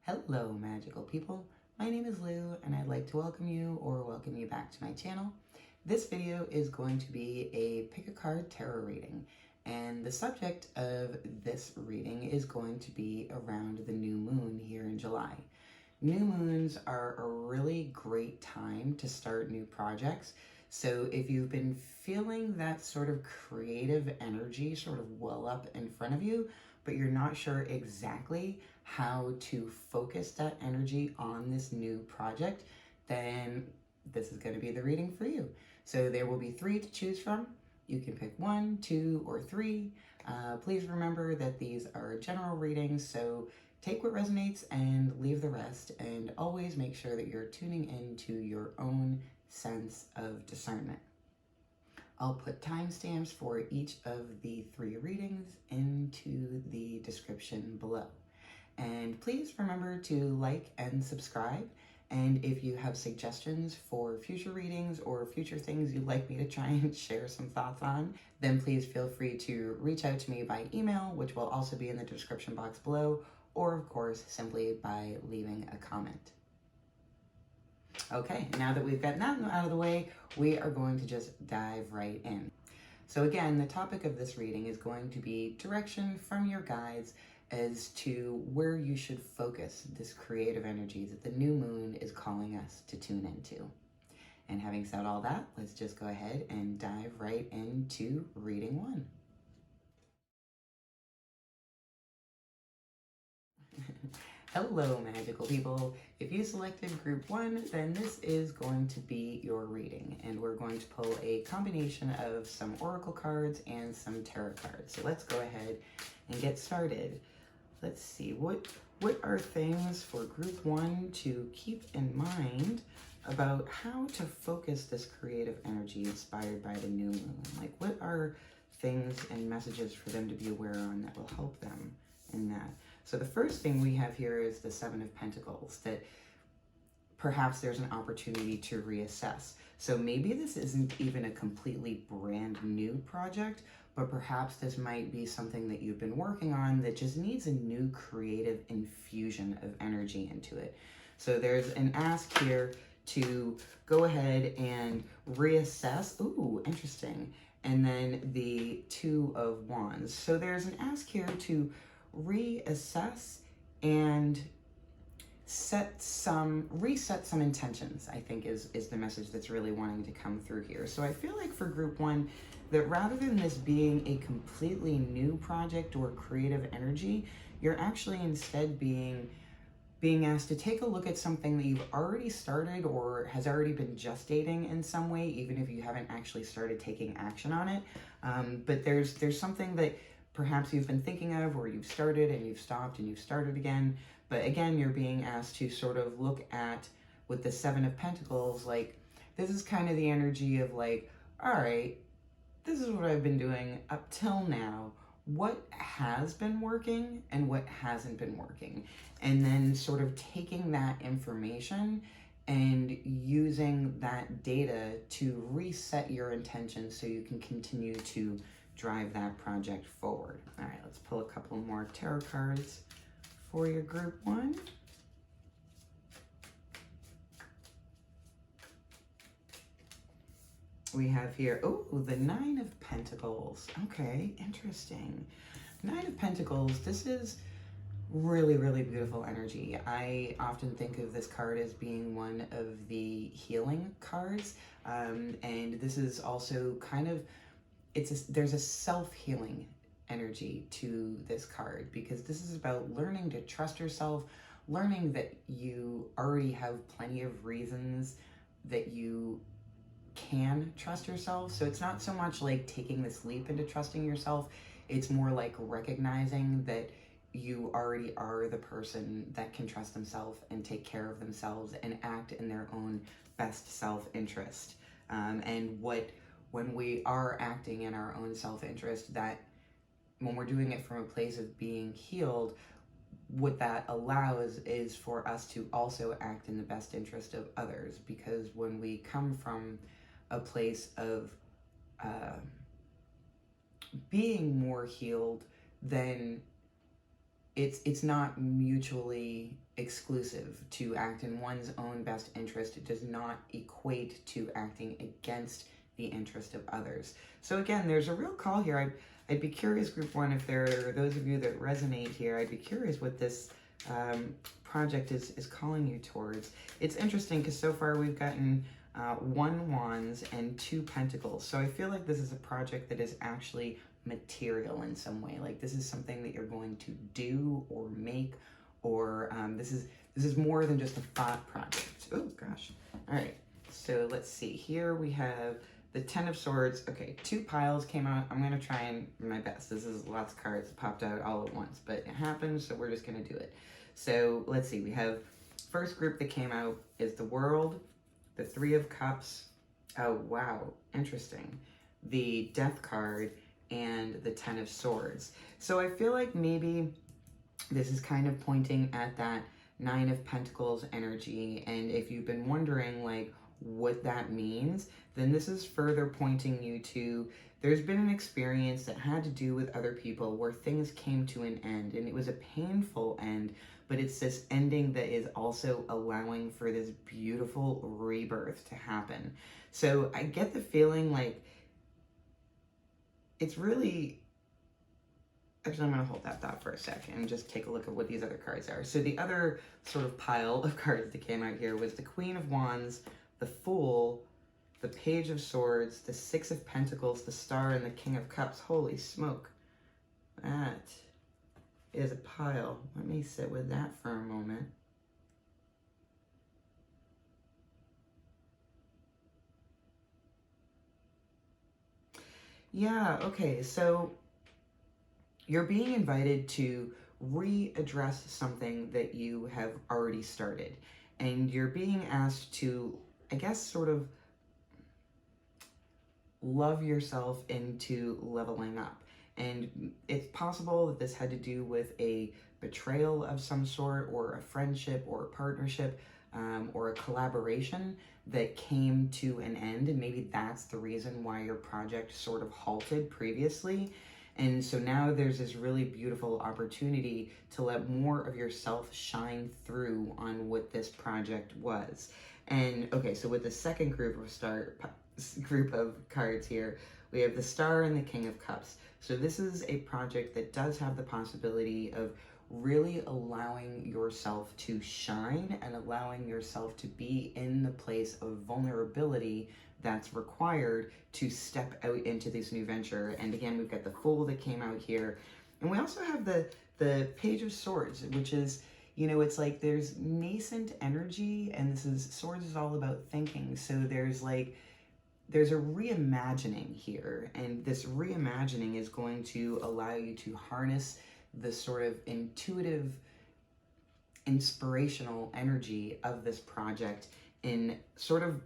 Hello, magical people. My name is Lou, and I'd like to welcome you back to my channel. This video is going to be a pick a card tarot reading, and the subject of this reading is going to be around the new moon here in July. New moons are a really great time to start new projects. So if you've been feeling that sort of creative energy sort of well up in front of you, but you're not sure exactly how to focus that energy on this new project, then this is going to be the reading for you. So there will be 3 to choose from. You can pick 1, 2, or 3. Please remember that these are general readings, so take what resonates and leave the rest, and always make sure that you're tuning into your own sense of discernment. I'll put timestamps for each of the 3 readings into the description below. And please remember to like and subscribe. And if you have suggestions for future readings or future things you'd like me to try and share some thoughts on, then please feel free to reach out to me by email, which will also be in the description box below, or of course, simply by leaving a comment. Okay, now that we've gotten that out of the way, we are going to just dive right in. So again, the topic of this reading is going to be direction from your guides as to where you should focus this creative energy that the new moon is calling us to tune into. And having said all that, let's just go ahead and dive right into reading 1. Hello, magical people. If you selected group 1, then this is going to be your reading, and we're going to pull a combination of some oracle cards and some tarot cards. So let's go ahead and get started. Let's see, what are things for group 1 to keep in mind about how to focus this creative energy inspired by the new moon? Like, what are things and messages for them to be aware on that will help them in that? So the first thing we have here is the 7 of Pentacles, that perhaps there's an opportunity to reassess. So maybe this isn't even a completely brand new project, but perhaps this might be something that you've been working on that just needs a new creative infusion of energy into it. So there's an ask here to go ahead and reassess. Ooh, interesting. And then the 2 of Wands. So there's an ask here to reassess and reset some intentions, I think is the message that's really wanting to come through here. So I feel like for group 1, that rather than this being a completely new project or creative energy, you're actually instead being asked to take a look at something that you've already started or has already been gestating in some way, even if you haven't actually started taking action on it. But there's something that perhaps you've been thinking of, or you've started and you've stopped and you've started again. But again, you're being asked to sort of look at, with the 7 of Pentacles, like, this is kind of the energy of like, all right, this is what I've been doing up till now. What has been working and what hasn't been working? And then sort of taking that information and using that data to reset your intention so you can continue to drive that project forward. All right, let's pull a couple more tarot cards for your group 1. We have here, oh, the 9 of Pentacles. Okay, interesting. 9 of Pentacles, this is really, really beautiful energy. I often think of this card as being one of the healing cards. And this is also kind of, there's a self-healing energy to this card, because this is about learning to trust yourself, learning that you already have plenty of reasons that you can trust yourself. So it's not so much like taking this leap into trusting yourself, it's more like recognizing that you already are the person that can trust themselves and take care of themselves and act in their own best self-interest. And when we are acting in our own self-interest, that when we're doing it from a place of being healed, what that allows is for us to also act in the best interest of others. Because when we come from a place of being more healed, then it's not mutually exclusive. To act in one's own best interest, it does not equate to acting against the interest of others. So again, there's a real call here. I'd be curious, group one, if there are those of you that resonate here, I'd be curious what this project is calling you towards. It's interesting because so far we've gotten 1 wands and 2 pentacles. So I feel like this is a project that is actually material in some way. Like this is something that you're going to do or make, or this is more than just a thought project. Oh gosh. All right. So let's see. Here we have the 10 of Swords. Okay, 2 piles came out. I'm gonna try and my best. This is lots of cards popped out all at once, but it happened, so we're just gonna do it. So let's see. We have first group that came out is the World, the 3 of Cups. Oh wow, interesting. The Death card and the 10 of Swords. So I feel like maybe this is kind of pointing at that 9 of Pentacles energy, and if you've been wondering like what that means, then this is further pointing you to there's been an experience that had to do with other people where things came to an end, and it was a painful end, but it's this ending that is also allowing for this beautiful rebirth to happen. So I get the feeling like it's really, actually I'm going to hold that thought for a second and just take a look at what these other cards are. So the other sort of pile of cards that came out here was the Queen of Wands, the Fool, the Page of Swords, the 6 of Pentacles, the Star, and the King of Cups. Holy smoke. That is a pile. Let me sit with that for a moment. Yeah, okay, so you're being invited to readdress something that you have already started. And you're being asked to, I guess, sort of love yourself into leveling up. And it's possible that this had to do with a betrayal of some sort, or a friendship, or a partnership, or a collaboration that came to an end. And maybe that's the reason why your project sort of halted previously. And so now there's this really beautiful opportunity to let more of yourself shine through on what this project was. And okay, so with the second group of cards here, we have the Star and the King of Cups. So this is a project that does have the possibility of really allowing yourself to shine and allowing yourself to be in the place of vulnerability that's required to step out into this new venture. And again, we've got the Fool that came out here. And we also have the Page of Swords, which is, you know, it's like there's nascent energy, and this is, Swords is all about thinking. So there's a reimagining here, and this reimagining is going to allow you to harness the sort of intuitive, inspirational energy of this project in sort of,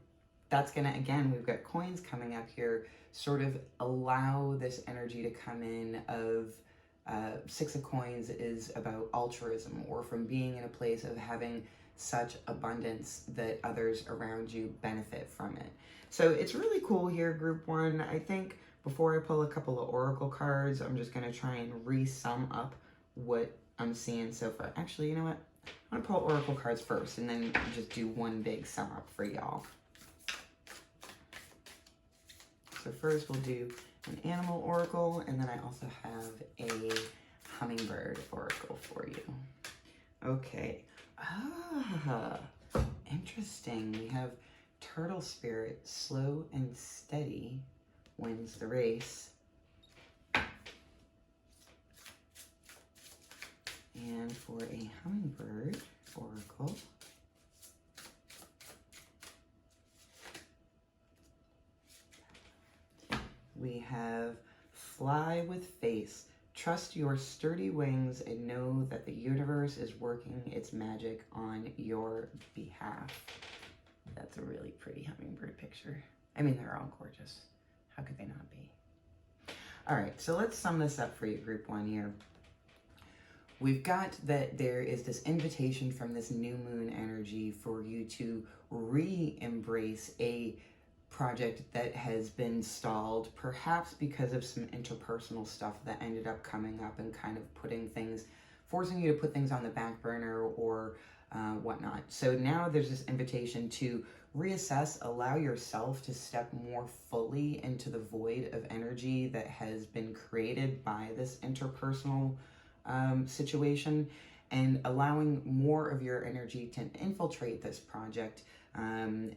that's gonna, again, we've got coins coming up here, sort of allow this energy to come in of 6 of Coins is about altruism, or from being in a place of having such abundance that others around you benefit from it. So it's really cool here, group one. I think before I pull a couple of oracle cards, I'm just gonna try and re-sum up what I'm seeing so far. Actually, you know what? I'm gonna pull oracle cards first and then just do one big sum up for y'all. So first we'll do an animal oracle, and then I also have a hummingbird oracle for you. Okay. Interesting. We have Turtle Spirit, slow and steady wins the race. And for a hummingbird oracle, we have Fly with Faith. Trust your sturdy wings and know that the universe is working its magic on your behalf. That's a really pretty hummingbird picture. I mean, they're all gorgeous. How could they not be? All right, so let's sum this up for you, group one here. We've got that there is this invitation from this new moon energy for you to re-embrace a project that has been stalled, perhaps because of some interpersonal stuff that ended up coming up and kind of putting things forcing you to put things on the back burner or whatnot. So now there's this invitation to reassess, allow yourself to step more fully into the void of energy that has been created by this interpersonal situation, and allowing more of your energy to infiltrate this project, and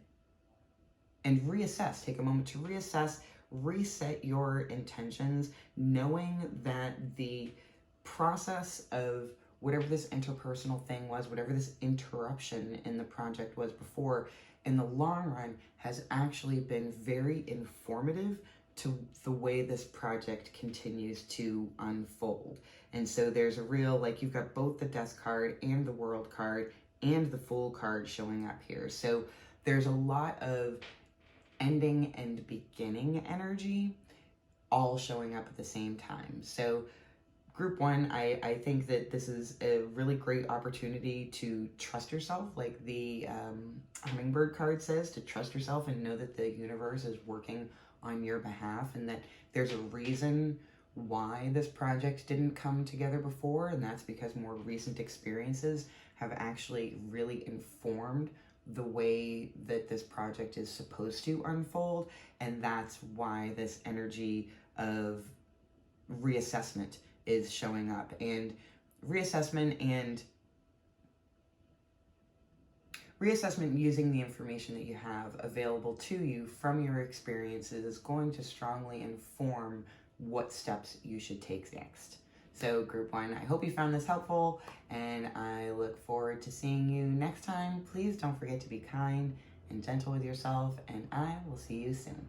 reassess. Take a moment to reassess, reset your intentions, knowing that the process of whatever this interpersonal thing was, whatever this interruption in the project was before, in the long run has actually been very informative to the way this project continues to unfold. And so there's a real, like, you've got both the Death card and the World card and the Fool card showing up here. So there's a lot of ending and beginning energy all showing up at the same time. So Group 1, I think that this is a really great opportunity to trust yourself, like the Hummingbird card says, to trust yourself and know that the universe is working on your behalf, and that there's a reason why this project didn't come together before, and that's because more recent experiences have actually really informed the way that this project is supposed to unfold, and that's why this energy of reassessment is showing up. And reassessment using the information that you have available to you from your experiences is going to strongly inform what steps you should take next. So Group 1, I hope you found this helpful, and I look forward to seeing you next time. Please don't forget to be kind and gentle with yourself, and I will see you soon.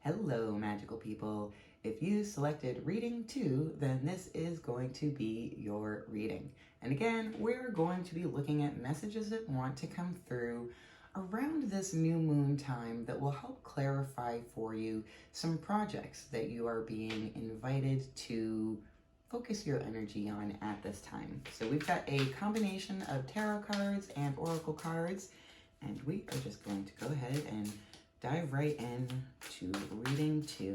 Hello, magical people. If you selected reading 2, then this is going to be your reading. And again, we're going to be looking at messages that want to come through around this new moon time that will help clarify for you some projects that you are being invited to focus your energy on at this time. So we've got a combination of tarot cards and oracle cards, and we are just going to go ahead and dive right in to reading 2.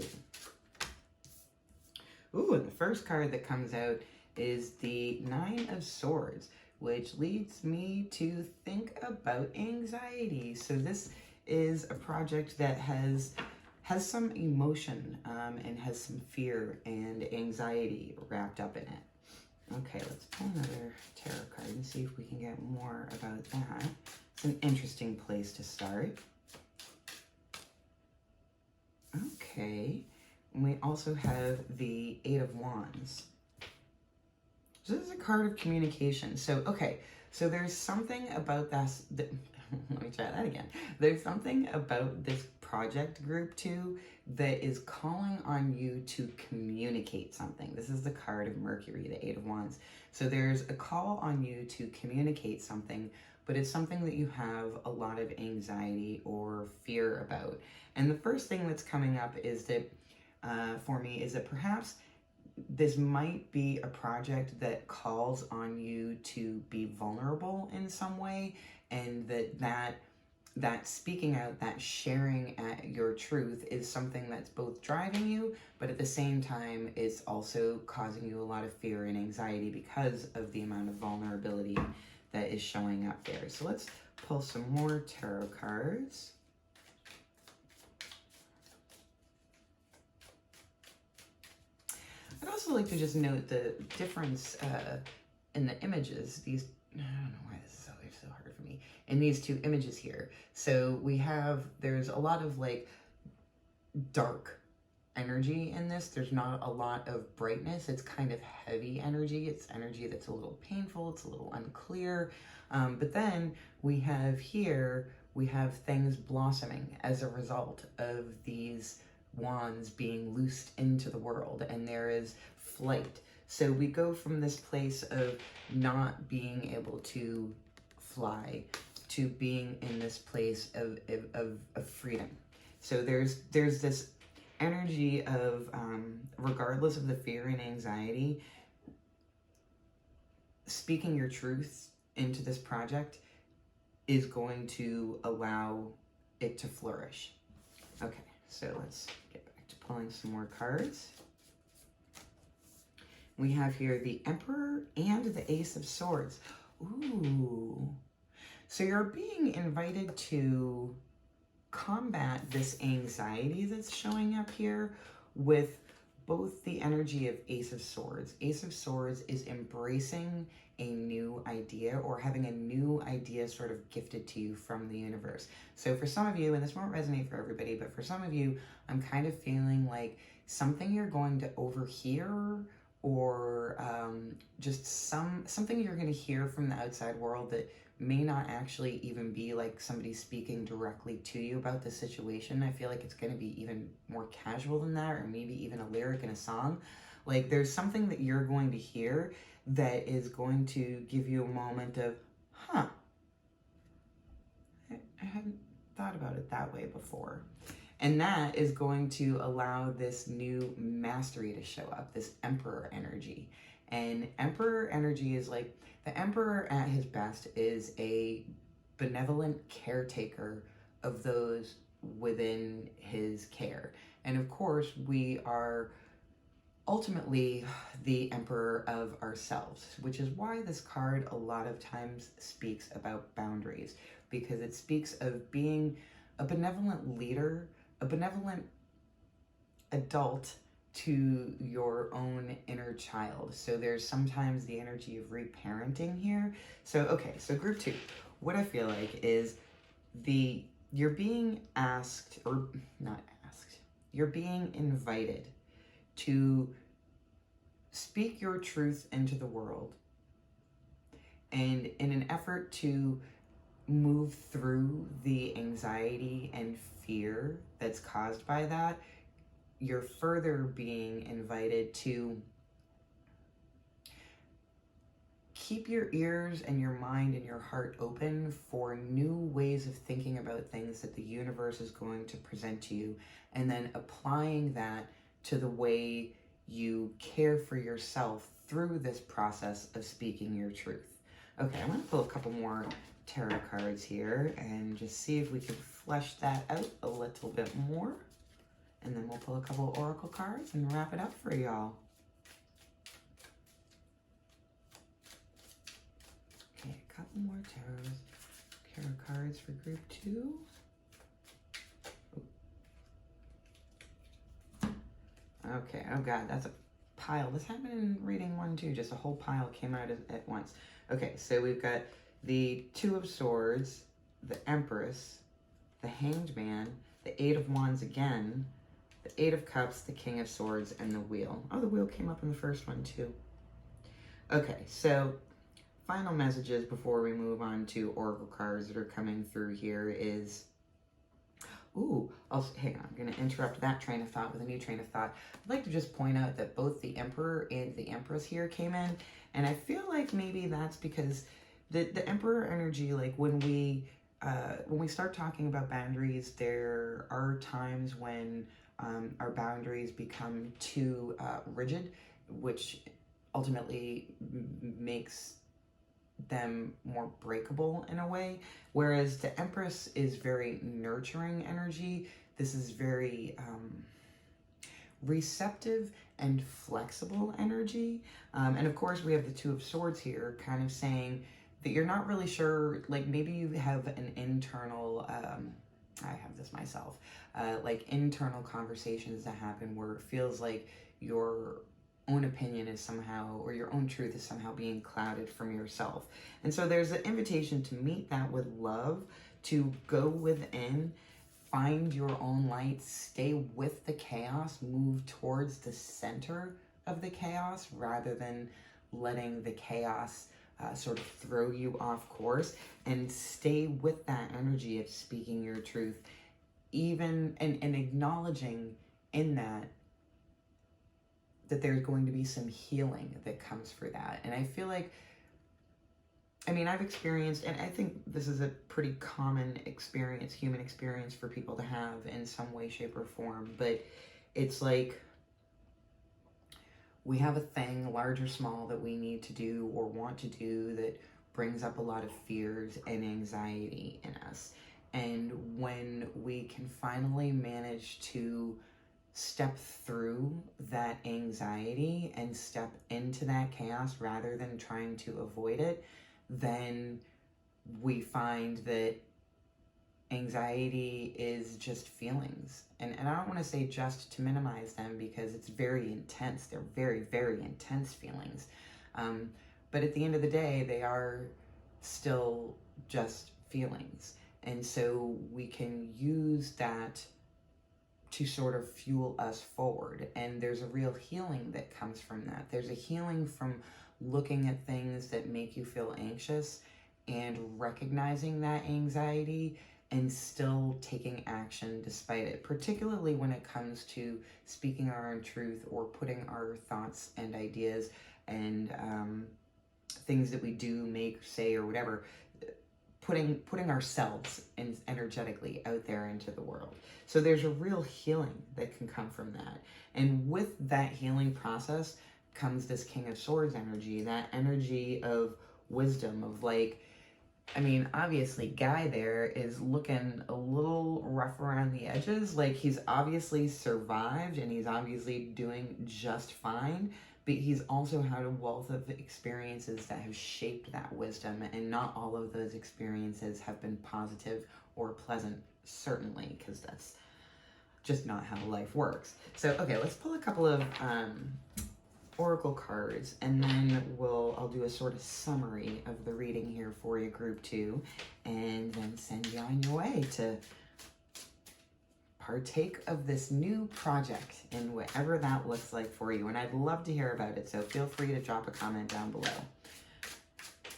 Ooh, and the first card that comes out is the 9 of Swords, which leads me to think about anxiety. So this is a project that has some emotion and has some fear and anxiety wrapped up in it. Okay, let's pull another tarot card and see if we can get more about that. It's an interesting place to start. Okay, and we also have the 8 of Wands. So this is a card of communication. So, okay, so there's something about this, let me try that again. There's something about this project Group 2 that is calling on you to communicate something. This is the card of Mercury, the 8 of Wands. So there's a call on you to communicate something, but it's something that you have a lot of anxiety or fear about. And the first thing that's coming up is that, for me, is that perhaps this might be a project that calls on you to be vulnerable in some way, and that speaking out, that sharing your truth is something that's both driving you, but at the same time, it's also causing you a lot of fear and anxiety because of the amount of vulnerability that is showing up there. So let's pull some more tarot cards. I'd also like to just note the difference in the images. These, I don't know why this is always so hard for me. In these two images here. So we have, there's a lot of like dark energy in this. There's not a lot of brightness. It's kind of heavy energy. It's energy that's a little painful. It's a little unclear. But then we have here, we have things blossoming as a result of these wands being loosed into the world, and there is flight. So we go from this place of not being able to fly to being in this place of freedom. So there's this energy of, regardless of the fear and anxiety, speaking your truth into this project is going to allow it to flourish. Okay, so let's get back to pulling some more cards. We have here the Emperor and the Ace of Swords. Ooh. So you're being invited to combat this anxiety that's showing up here with both the energy of Ace of Swords. Ace of Swords is embracing a new idea or having a new idea sort of gifted to you from the universe. So for some of you, and this won't resonate for everybody, but for some of you, I'm kind of feeling like something you're going to overhear or just something you're going to hear from the outside world that may not actually even be like somebody speaking directly to you about the situation. I feel like it's going to be even more casual than that, or maybe even a lyric in a song. Like there's something that you're going to hear that is going to give you a moment of, huh, I hadn't thought about it that way before. And that is going to allow this new mastery to show up, this Emperor energy. And Emperor energy is like, the Emperor at his best is a benevolent caretaker of those within his care. And of course, we are ultimately the Emperor of ourselves, which is why this card a lot of times speaks about boundaries, because it speaks of being a benevolent leader, a benevolent adult to your own inner child. So there's sometimes the energy of reparenting here. So, okay, so group 2, what I feel like is you're being asked, or not asked, you're being invited to speak your truth into the world. And in an effort to move through the anxiety and fear that's caused by that, you're further being invited to keep your ears and your mind and your heart open for new ways of thinking about things that the universe is going to present to you, and then applying that to the way you care for yourself through this process of speaking your truth. Okay, I'm going to pull a couple more tarot cards here and just see if we can flesh that out a little bit more. And then we'll pull a couple of oracle cards and wrap it up for y'all. Okay, a couple more tarot cards for group 2. Okay, oh God, that's a pile. This happened in reading 1 too, just a whole pile came out at once. Okay, so we've got the 2 of Swords, the Empress, the Hanged Man, the 8 of Wands again, the 8 of Cups, the King of Swords, and the Wheel. Oh, the Wheel came up in the first one too. Okay, so final messages before we move on to oracle cards that are coming through here is, hang on, I'm going to interrupt that train of thought with a new train of thought. I'd like to just point out that both the Emperor and the Empress here came in, and I feel like maybe that's because the Emperor energy, like when we start talking about boundaries, there are times when our boundaries become too rigid, which ultimately makes them more breakable in a way. Whereas the Empress is very nurturing energy. This is very receptive and flexible energy. And of course, we have the 2 of Swords here kind of saying that you're not really sure, like maybe you have an internal, I have this myself, like internal conversations that happen where it feels like your own opinion is somehow, or your own truth is somehow being clouded from yourself. And so there's an invitation to meet that with love, to go within, find your own light, stay with the chaos, move towards the center of the chaos rather than letting the chaos sort of throw you off course, and stay with that energy of speaking your truth, even and acknowledging in that there's going to be some healing that comes for that. And I feel like, I mean, I've experienced, and I think this is a pretty common experience, human experience for people to have in some way, shape, or form, but it's like we have a thing, large or small, that we need to do or want to do that brings up a lot of fears and anxiety in us. And when we can finally manage to step through that anxiety and step into that chaos rather than trying to avoid it, then we find that anxiety is just feelings. And I don't want to say just to minimize them, because it's very intense. They're very, very intense feelings. But at the end of the day, they are still just feelings. And so we can use that to sort of fuel us forward. And there's a real healing that comes from that. There's a healing from looking at things that make you feel anxious and recognizing that anxiety and still taking action despite it, particularly when it comes to speaking our own truth or putting our thoughts and ideas and things that we do, make, say, or whatever, putting ourselves energetically out there into the world. So there's a real healing that can come from that. And with that healing process comes this King of Swords energy, that energy of wisdom, of like, I mean, obviously, Guy there is looking a little rough around the edges. Like, he's obviously survived and he's obviously doing just fine, but he's also had a wealth of experiences that have shaped that wisdom, and not all of those experiences have been positive or pleasant, certainly, because that's just not how life works. So, okay, let's pull a couple of oracle cards, and then I'll do a sort of summary of the reading here for you, group 2, and then send you on your way to partake of this new project in whatever that looks like for you. And I'd love to hear about it, so feel free to drop a comment down below.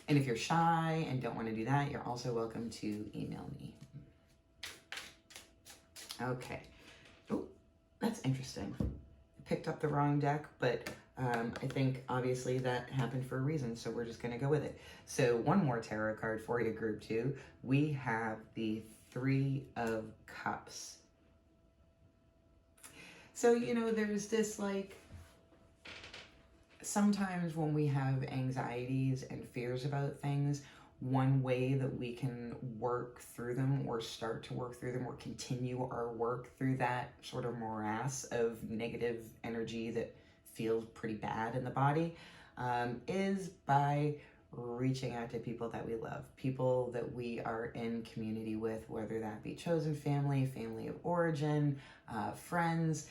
And if you're shy and don't want to do that, you're also welcome to email me. Okay. Oh, that's interesting. Picked up the wrong deck, but I think obviously that happened for a reason, so we're just going to go with it. So one more tarot card for you, group 2. We have the 3 of Cups. So, you know, there's this, like, sometimes when we have anxieties and fears about things, one way that we can work through them or start to work through them or continue our work through that sort of morass of negative energy that feels pretty bad in the body is by reaching out to people that we love, people that we are in community with, whether that be chosen family, family of origin, friends,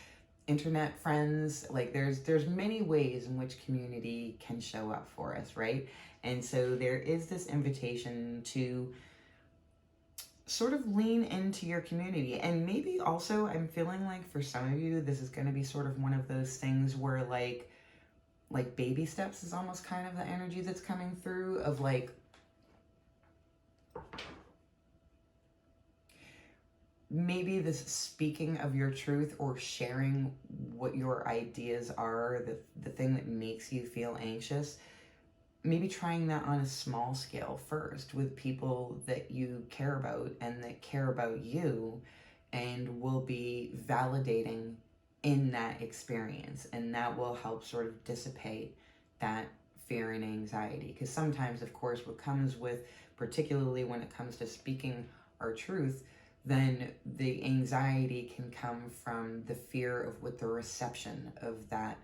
internet friends. Like there's many ways in which community can show up for us, right? And so there is this invitation to sort of lean into your community. And maybe also I'm feeling like for some of you, this is going to be sort of one of those things where like baby steps is almost kind of the energy that's coming through, of like, maybe this speaking of your truth or sharing what your ideas are, the thing that makes you feel anxious, maybe trying that on a small scale first with people that you care about and that care about you and will be validating in that experience. And that will help sort of dissipate that fear and anxiety. Because sometimes, of course, what comes with, particularly when it comes to speaking our truth, then the anxiety can come from the fear of what the reception of that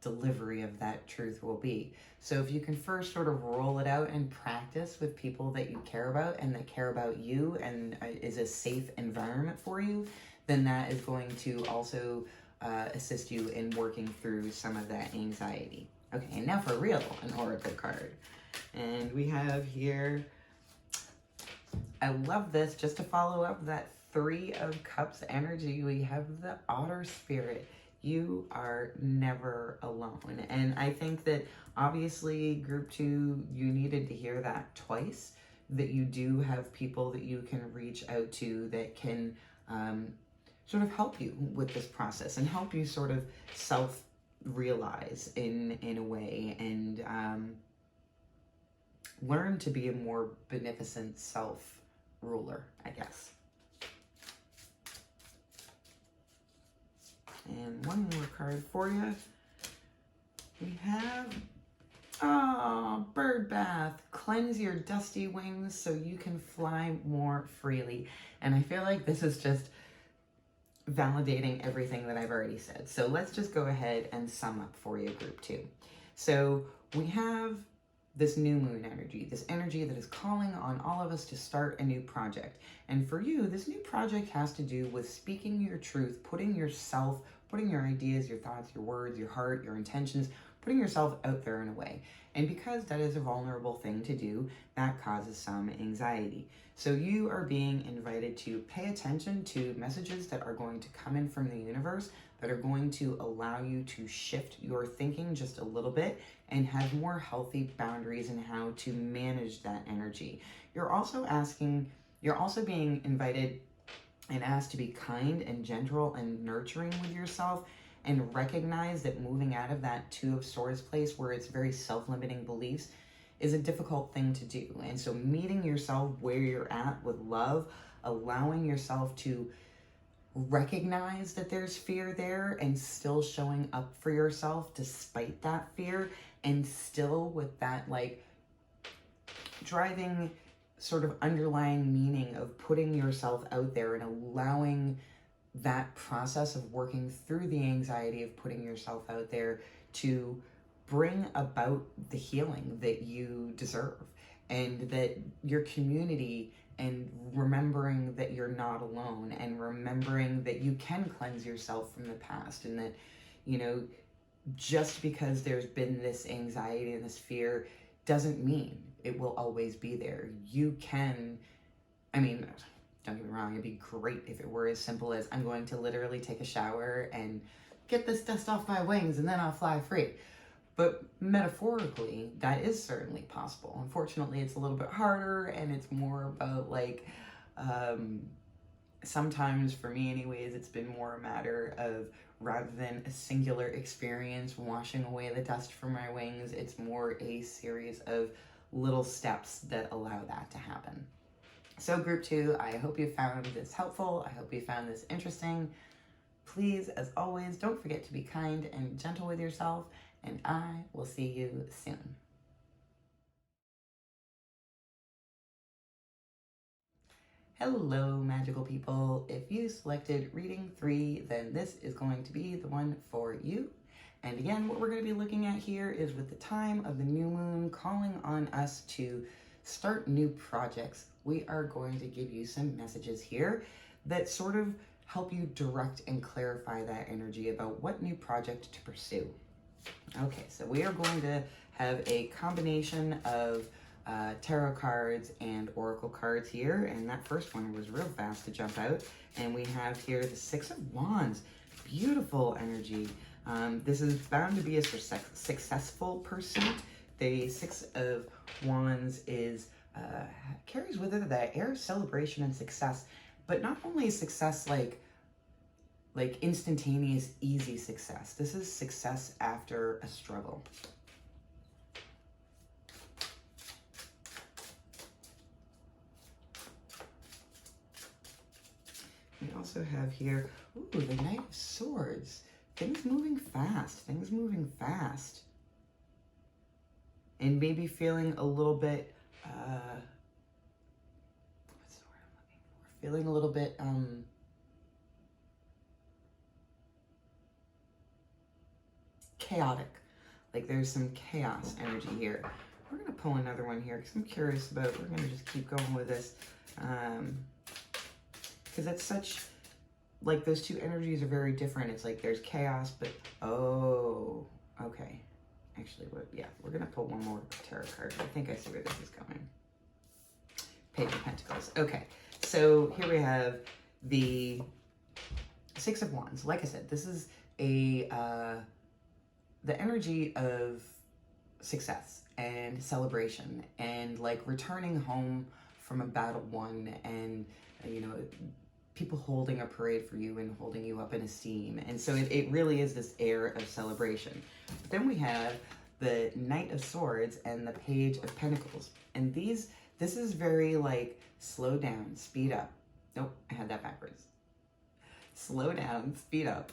delivery of that truth will be. So if you can first sort of roll it out and practice with people that you care about and that care about you and is a safe environment for you, then that is going to also assist you in working through some of that anxiety. Okay, and now for real, an oracle card. And we have here, I love this, just to follow up that 3 of Cups energy, we have the Otter Spirit. You are never alone. And I think that obviously group 2, you needed to hear that twice, that you do have people that you can reach out to that can sort of help you with this process and help you sort of self-realize in a way, and learn to be a more beneficent self-ruler, I guess. And one more card for you. We have, bird bath. Cleanse your dusty wings so you can fly more freely. And I feel like this is just validating everything that I've already said. So let's just go ahead and sum up for you, group 2. So we have this new moon energy, this energy that is calling on all of us to start a new project. And for you, this new project has to do with speaking your truth, putting your ideas, your thoughts, your words, your heart, your intentions, putting yourself out there in a way. And because that is a vulnerable thing to do, that causes some anxiety. So you are being invited to pay attention to messages that are going to come in from the universe that are going to allow you to shift your thinking just a little bit and have more healthy boundaries in how to manage that energy. You're also being invited and asked to be kind and gentle and nurturing with yourself, and recognize that moving out of that Two of Swords place where it's very self-limiting beliefs is a difficult thing to do. And so meeting yourself where you're at with love, allowing yourself to recognize that there's fear there and still showing up for yourself despite that fear, and still with that like driving sort of underlying meaning of putting yourself out there and allowing that process of working through the anxiety of putting yourself out there to bring about the healing that you deserve, and that your community, and remembering that you're not alone, and remembering that you can cleanse yourself from the past, and that, you know, just because there's been this anxiety and this fear doesn't mean it will always be there. You can, I mean, don't get me wrong, it'd be great if it were as simple as I'm going to literally take a shower and get this dust off my wings and then I'll fly free. But metaphorically, that is certainly possible. Unfortunately, it's a little bit harder, and it's more about like, sometimes for me anyways, it's been more a matter of, rather than a singular experience washing away the dust from my wings, it's more a series of little steps that allow that to happen. So group 2, I hope you found this helpful. I hope you found this interesting. Please, as always, don't forget to be kind and gentle with yourself, and I will see you soon. Hello, magical people. If you selected reading 3, then this is going to be the one for you. And again, what we're going to be looking at here is with the time of the new moon calling on us to start new projects. We are going to give you some messages here that sort of help you direct and clarify that energy about what new project to pursue. Okay, so we are going to have a combination of tarot cards and oracle cards here, and that first one was real fast to jump out. And we have here the Six of Wands, beautiful energy. This is bound to be a successful pursuit. The Six of Wands is carries with it that air of celebration and success, but not only success like instantaneous, easy success. This is success after a struggle. We also have here, ooh, the Knight of Swords. Things moving fast, And maybe feeling a little bit, what's the word I'm looking for? Feeling a little bit, chaotic. Like there's some chaos energy here. We're going to pull another one here because I'm curious about, we're going to just keep going with this. Because it's such, like those two energies are very different. It's like there's chaos, but, oh, okay. Actually, yeah, we're going to pull one more tarot card. I think I see where this is going. Page of Pentacles. Okay, so here we have the Six of Wands. Like I said, this is a the energy of success and celebration and like returning home from a battle won, and you know, people holding a parade for you and holding you up in esteem. And so it really is this air of celebration. But then we have the Knight of Swords and the Page of Pentacles. And this is very like slow down, speed up. Nope, I had that backwards. Slow down, speed up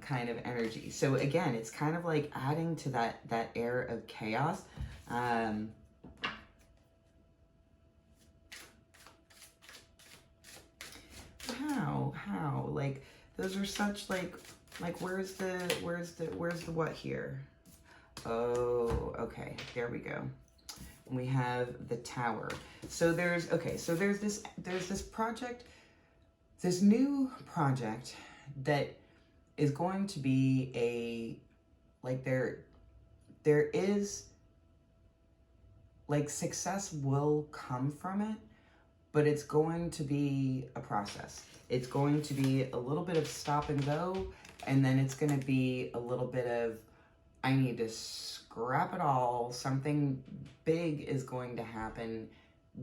kind of energy. So again, it's kind of like adding to that air of chaos. How? Like Those are such like where's the what here? Oh, okay, there we go. We have the Tower. So there's this project, this new project that is going to be a, like, there is, like, success will come from it, but it's going to be a process. It's going to be a little bit of stop and go, and then it's going to be a little bit of, I need to scrap it all. Something big is going to happen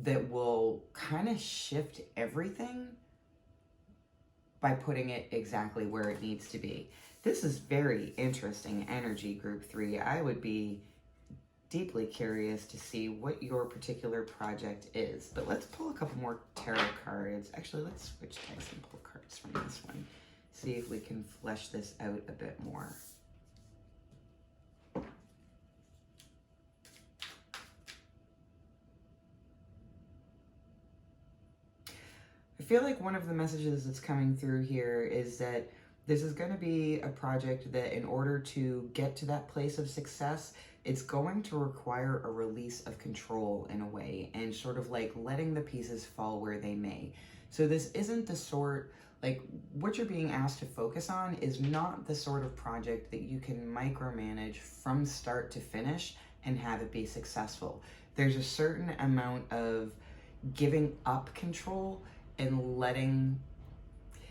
that will kind of shift everything by putting it exactly where it needs to be. This is very interesting energy, Group 3. I would be deeply curious to see what your particular project is. But let's pull a couple more tarot cards. Actually, let's switch decks and pull cards from this one. See if we can flesh this out a bit more. I feel like one of the messages that's coming through here is that this is going to be a project that, in order to get to that place of success, it's going to require a release of control in a way, and sort of like letting the pieces fall where they may. So this isn't the sort, like, what you're being asked to focus on is not the sort of project that you can micromanage from start to finish and have it be successful. There's a certain amount of giving up control and letting,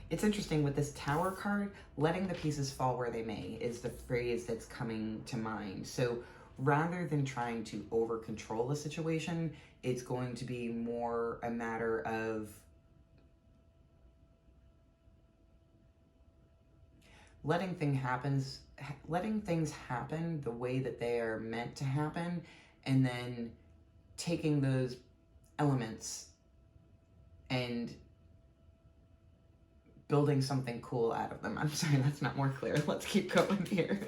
it's interesting with this Tower card, letting the pieces fall where they may is the phrase that's coming to mind. So rather than trying to over control the situation, it's going to be more a matter of letting things happen the way that they are meant to happen, and then taking those elements and building something cool out of them. I'm sorry, that's not more clear. Let's keep going here.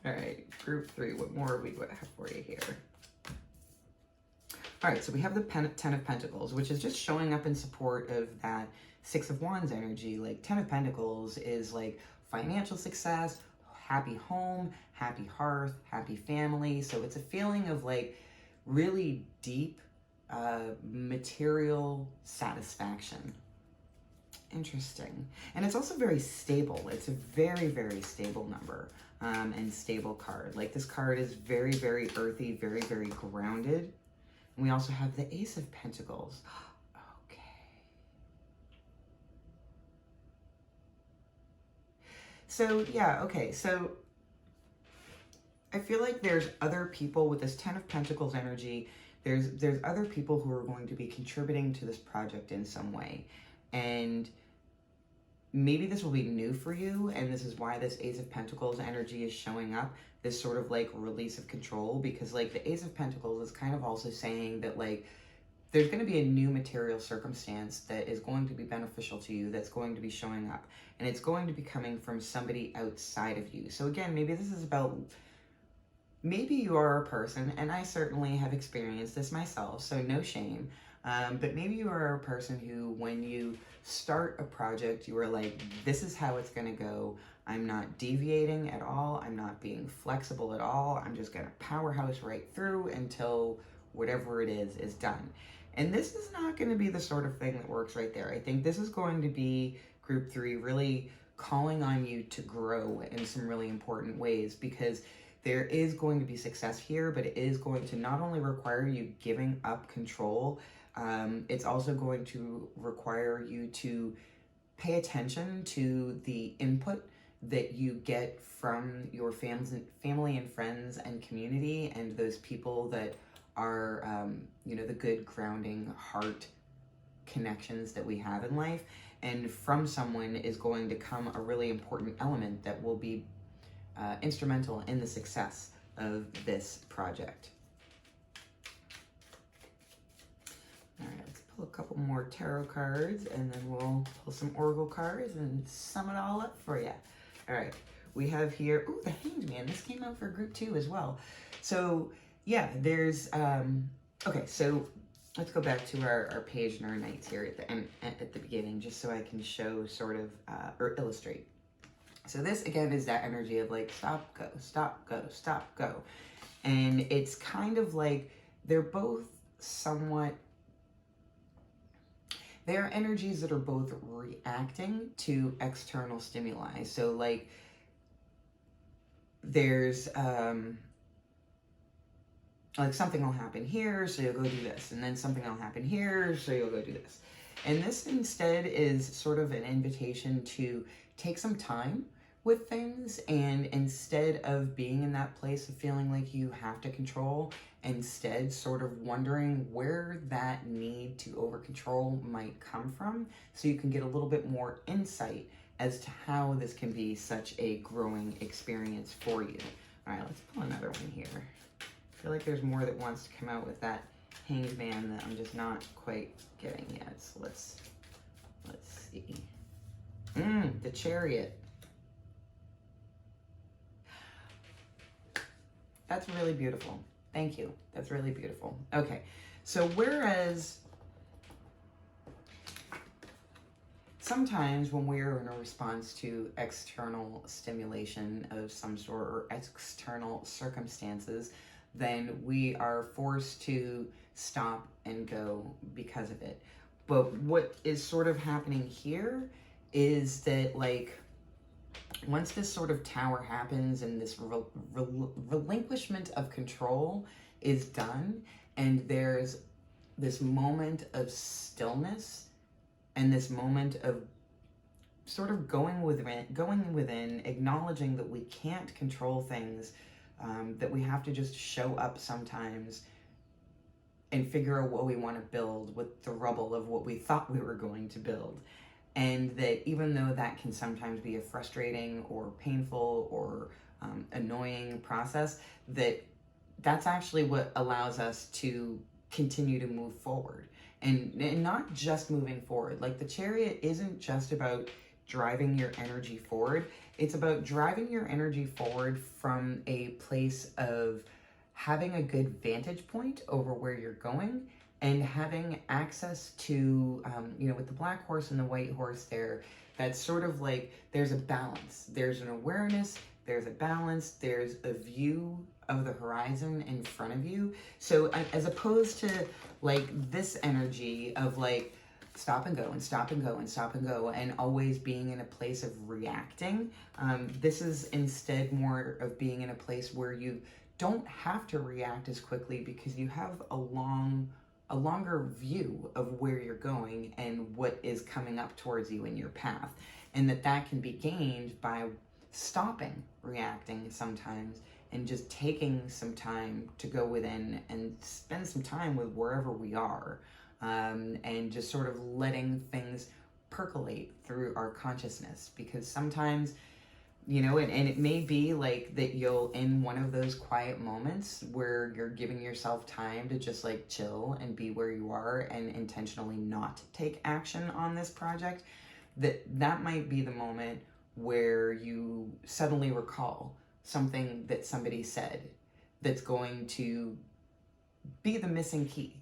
All right, Group 3, what more we have for you here? All right, so we have the Ten of Pentacles, which is just showing up in support of that Six of Wands energy. Like, Ten of Pentacles is like financial success, happy home, happy hearth, happy family. So it's a feeling of like really deep material satisfaction. Interesting. And it's also very stable. It's a very, very stable number and stable card. Like, this card is very, very earthy, very, very grounded. And we also have the Ace of Pentacles. Okay. So, yeah, okay. So I feel like there's other people with this Ten of Pentacles energy. There's other people who are going to be contributing to this project in some way. And maybe this will be new for you, and this is why this Ace of Pentacles energy is showing up, this sort of like release of control, because like the Ace of Pentacles is kind of also saying that like there's going to be a new material circumstance that is going to be beneficial to you, that's going to be showing up, and it's going to be coming from somebody outside of you. So again, maybe this is about, maybe you are a person, and I certainly have experienced this myself, so no shame, but maybe you are a person who, when you start a project, you are like, this is how it's going to go. I'm not deviating at all. I'm not being flexible at all. I'm just going to powerhouse right through until whatever it is done. And this is not going to be the sort of thing that works right there. I think this is going to be, Group 3, really calling on you to grow in some really important ways, because there is going to be success here, but it is going to not only require you giving up control, it's also going to require you to pay attention to the input that you get from your family and friends and community, and those people that are, you know, the good grounding heart connections that we have in life. And from someone is going to come a really important element that will be instrumental in the success of this project. All right, let's pull a couple more tarot cards, and then we'll pull some oracle cards and sum it all up for you. All right, we have here, ooh, the Hanged Man. This came out for Group 2 as well. So yeah, there's, okay, so let's go back to our page and our knights here at the end, at the beginning, just so I can show sort of, or illustrate. So this, again, is that energy of like, stop, go, stop, go, stop, go. And it's kind of like, they're both somewhat, they are energies that are both reacting to external stimuli. So like, there's, like something will happen here, so you'll go do this. And then something will happen here, so you'll go do this. And this instead is sort of an invitation to take some time with things, and instead of being in that place of feeling like you have to control, instead sort of wondering where that need to over control might come from, so you can get a little bit more insight as to how this can be such a growing experience for you. All right, let's pull another one here. I feel like there's more that wants to come out with that Hanged Man that I'm just not quite getting yet. So let's see. The Chariot. That's really beautiful. Thank you. That's really beautiful. Okay, so whereas sometimes when we're in a response to external stimulation of some sort or external circumstances, then we are forced to stop and go because of it. But what is sort of happening here is that, like, once this sort of tower happens and this relinquishment of control is done, and there's this moment of stillness and this moment of sort of going within, acknowledging that we can't control things, that we have to just show up sometimes and figure out what we want to build with the rubble of what we thought we were going to build. And that even though that can sometimes be a frustrating or painful or annoying process, that's actually what allows us to continue to move forward. And not just moving forward. Like, the Chariot isn't just about driving your energy forward. It's about driving your energy forward from a place of having a good vantage point over where you're going, and having access to, with the black horse and the white horse there, that's sort of like, there's a balance. There's an awareness, there's a balance, there's a view of the horizon in front of you. So as opposed to like this energy of like, stop and go and stop and go and stop and go, and always being in a place of reacting, this is instead more of being in a place where you don't have to react as quickly, because you have a longer view of where you're going and what is coming up towards you in your path. And that can be gained by stopping reacting sometimes and just taking some time to go within and spend some time with wherever we are, and just sort of letting things percolate through our consciousness. Because sometimes, and it may be like that you'll, in one of those quiet moments where you're giving yourself time to just like chill and be where you are and intentionally not take action on this project, that might be the moment where you suddenly recall something that somebody said that's going to be the missing key,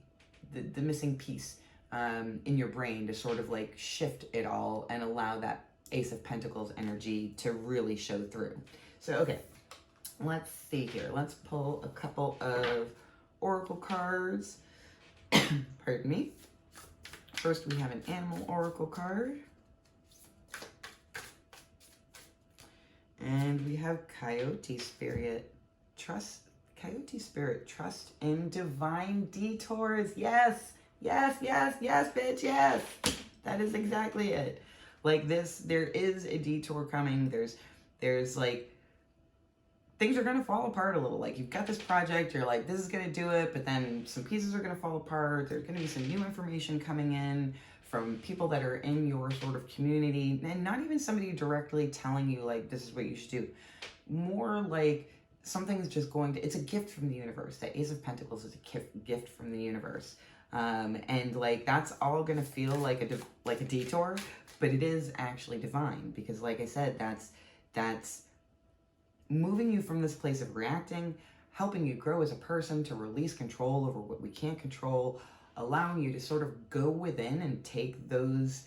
the missing piece in your brain to sort of like shift it all and allow that Ace of Pentacles energy to really show through. So, okay, let's see here. Let's pull a couple of oracle cards. Pardon me. First, we have an animal oracle card. And we have Coyote Spirit. Coyote Spirit, trust in divine detours. Yes, yes, yes, yes, bitch, yes. That is exactly it. Like this, there is a detour coming. There's like, things are gonna fall apart a little. Like, you've got this project, you're like, this is gonna do it, but then some pieces are gonna fall apart. There's gonna be some new information coming in from people that are in your sort of community, and not even somebody directly telling you like, this is what you should do. More like something's just going to, it's a gift from the universe. That Ace of Pentacles is a gift from the universe. And like, that's all gonna feel like a detour, but it is actually divine, because like I said, that's moving you from this place of reacting, helping you grow as a person, to release control over what we can't control, allowing you to sort of go within and take those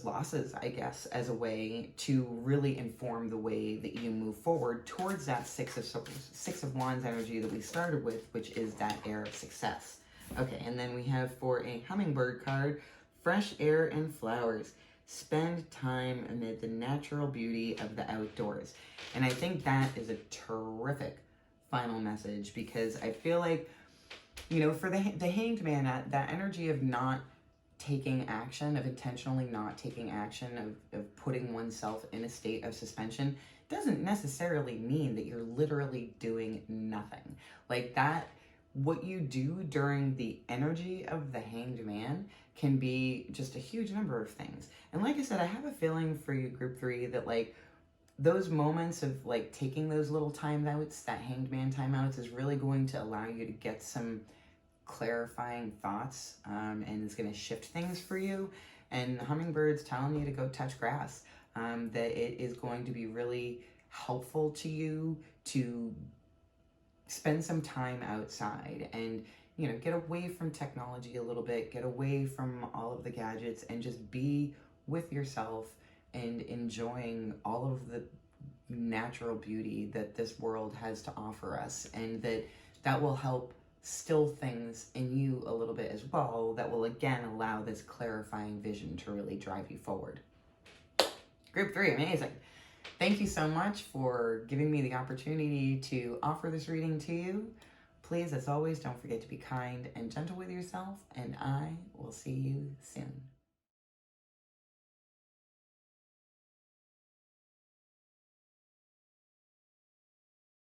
losses, I guess, as a way to really inform the way that you move forward towards that Six of Wands energy that we started with, which is that air of success. Okay, and then we have for a hummingbird card, fresh air and flowers. Spend time amid the natural beauty of the outdoors. And I think that is a terrific final message, because I feel like, you know, for the Hanged Man, that energy of not taking action, of intentionally not taking action, of putting oneself in a state of suspension, doesn't necessarily mean that you're literally doing nothing. Like that, what you do during the energy of the Hanged Man can be just a huge number of things. And like I said, I have a feeling for you, group 3, that like those moments of like taking those little timeouts, that Hanged Man timeouts, is really going to allow you to get some clarifying thoughts, and it's going to shift things for you. And the hummingbird's telling you to go touch grass, that it is going to be really helpful to you to spend some time outside and, you know, get away from technology a little bit, get away from all of the gadgets, and just be with yourself and enjoying all of the natural beauty that this world has to offer us, and that will help still things in you a little bit as well, that will again allow this clarifying vision to really drive you forward. Group 3, amazing. Thank you so much for giving me the opportunity to offer this reading to you. Please, as always, don't forget to be kind and gentle with yourself, and I will see you soon.